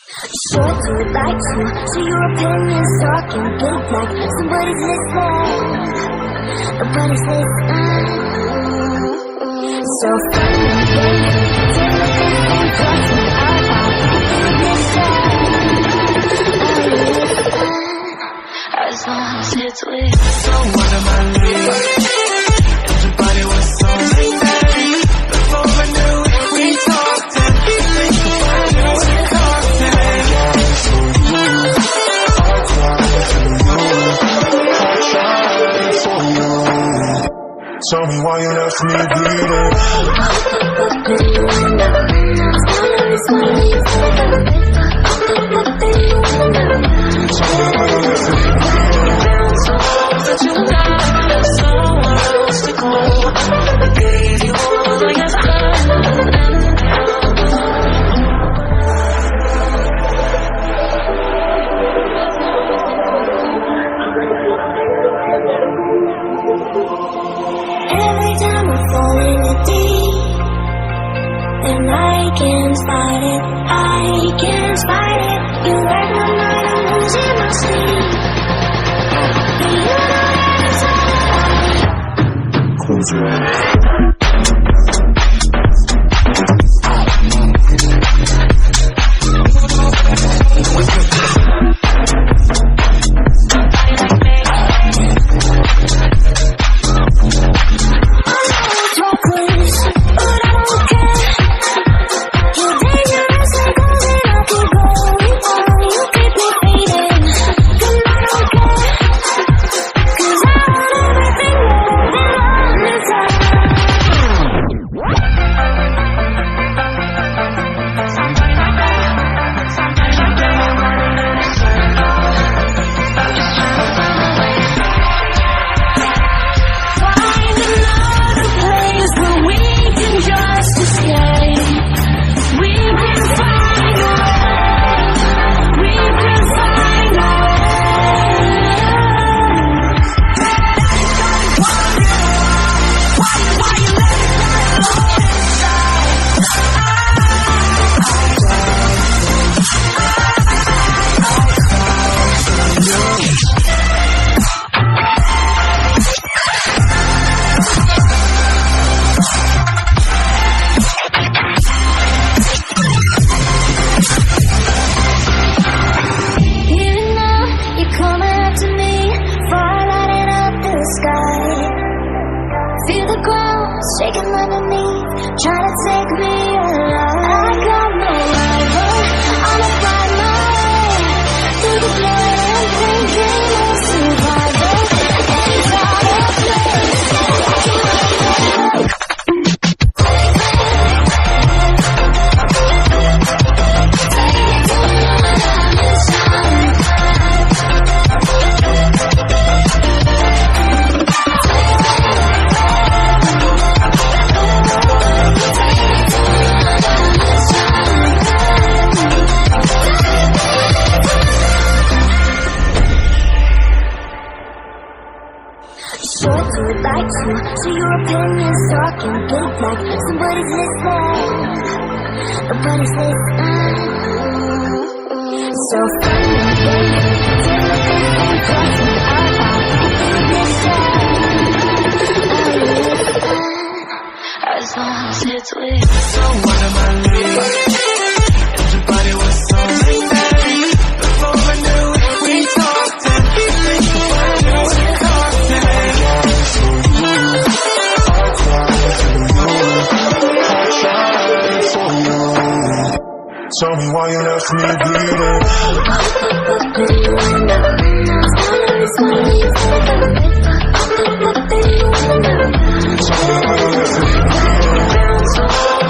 Sure to like to see your opinions talking big like somebody's listening. Nobody's listening. So funny, baby. As long as it's with. So what am I leaving? Everybody was so late. Before I knew it, we talked and before I knew it, we talked and tell me why you left me bleeding. that you got somewhere else to go. I gave you all I have. Every time I fall in the deep, then I can't fight it. I can't fight it. You wreck my mind, I'm losing my sleep. Close your eyes. Shaking underneath, trying to take me alive. I got no rival, I'ma find my way through the blood and thinking of survival. Ain't got a place. Sure to like to see your opinions talking big like somebody's listening. Nobody's listening. So funny, baby. As long as it's with. So what am I leaving? Everybody was so late. Before I knew it, we talked and before I knew it, we talked tell me why you left me bleeding.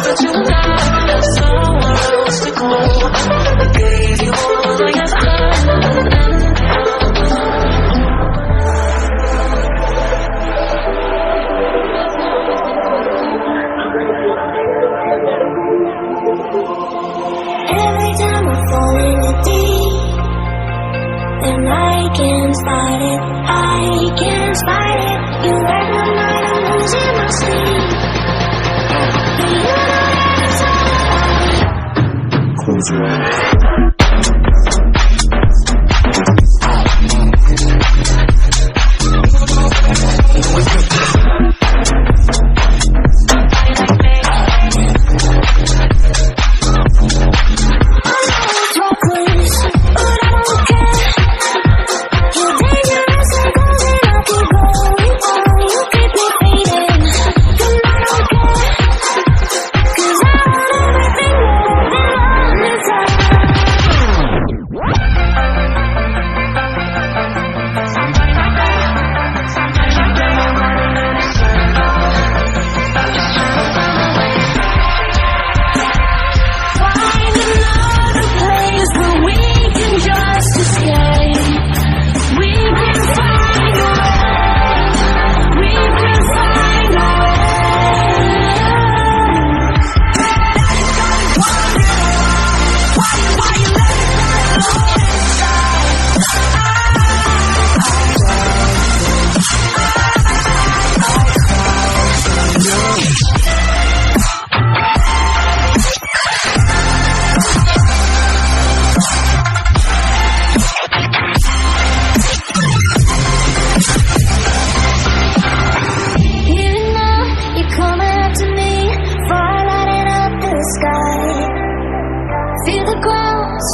that you got somewhere else to go. I gave you all I have. Every time I fall in the deep, then I can't fight it. I can't fight it. You wreck my mind, I'm losing my sleep. Close your eyes.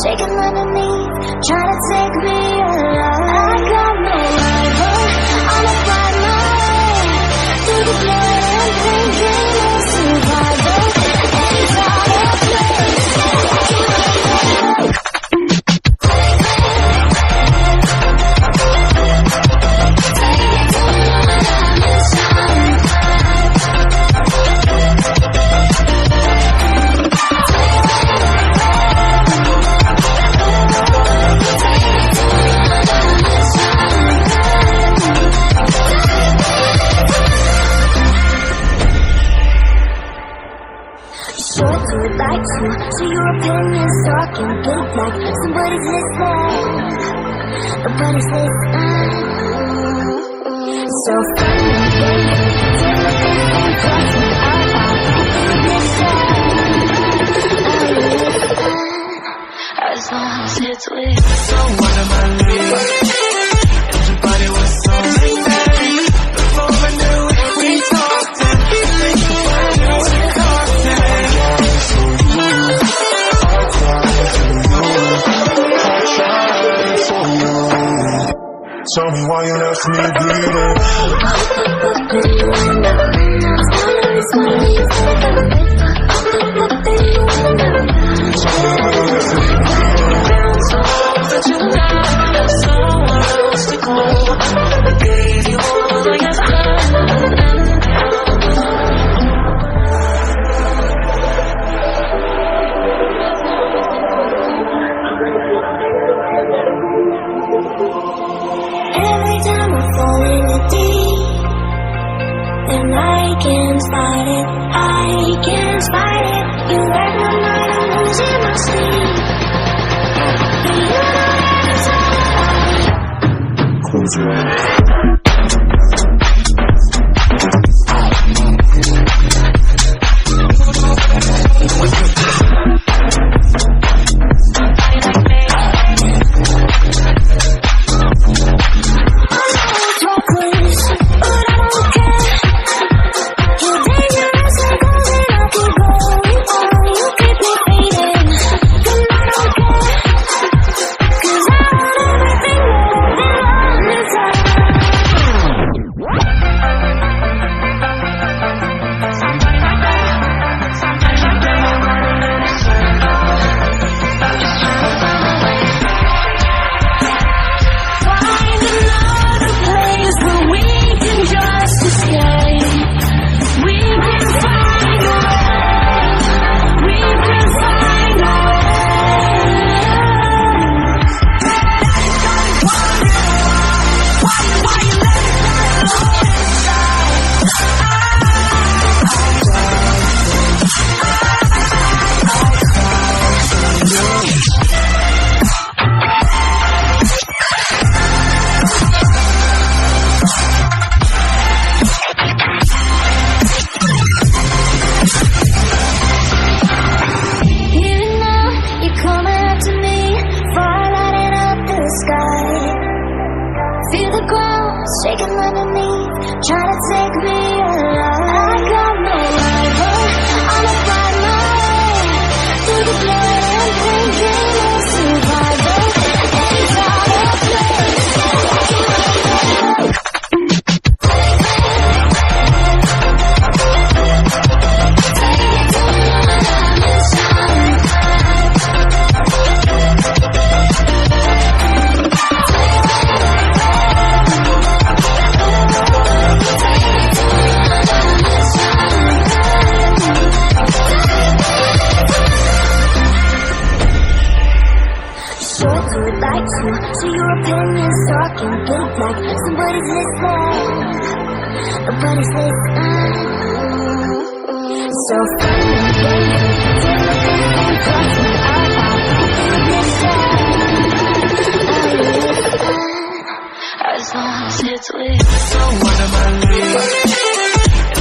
shaking underneath, trying to take me alive. I got no rival, I'ma fight my way through the blood and pain, game of survival. Anytime I play. Sure to like to see your opinions talking big like somebody's listening, nobody's listening. So funny, as long as it's with. So what am I leaving? Your body was so magnetic. Before I knew it, we talked and before I knew it, we talked and Tell me why you left me bleeding. but you got somewhere else to go. I gave you all I have. Every time I fall in the deep, then I can't fight it, I can't fight it. You wreck my mind, I'm losing my sleep. And you know that Close your eyes. shaking underneath, trying to take me alive. I got no rival, I'ma find my way through the blood and pain, game of survival. Anytime I play. Like to see your opinions talking big like somebody's listening, nobody's listening. So funny, as long as it's with. So what am I leaving?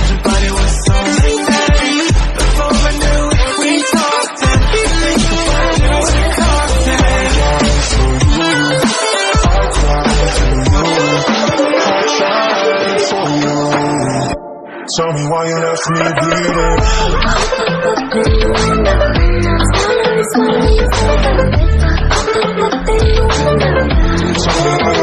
Your body was so magnetic. Before I knew it, we talked and before I knew it, we talked and tell me why you left me bleeding. Tell me why you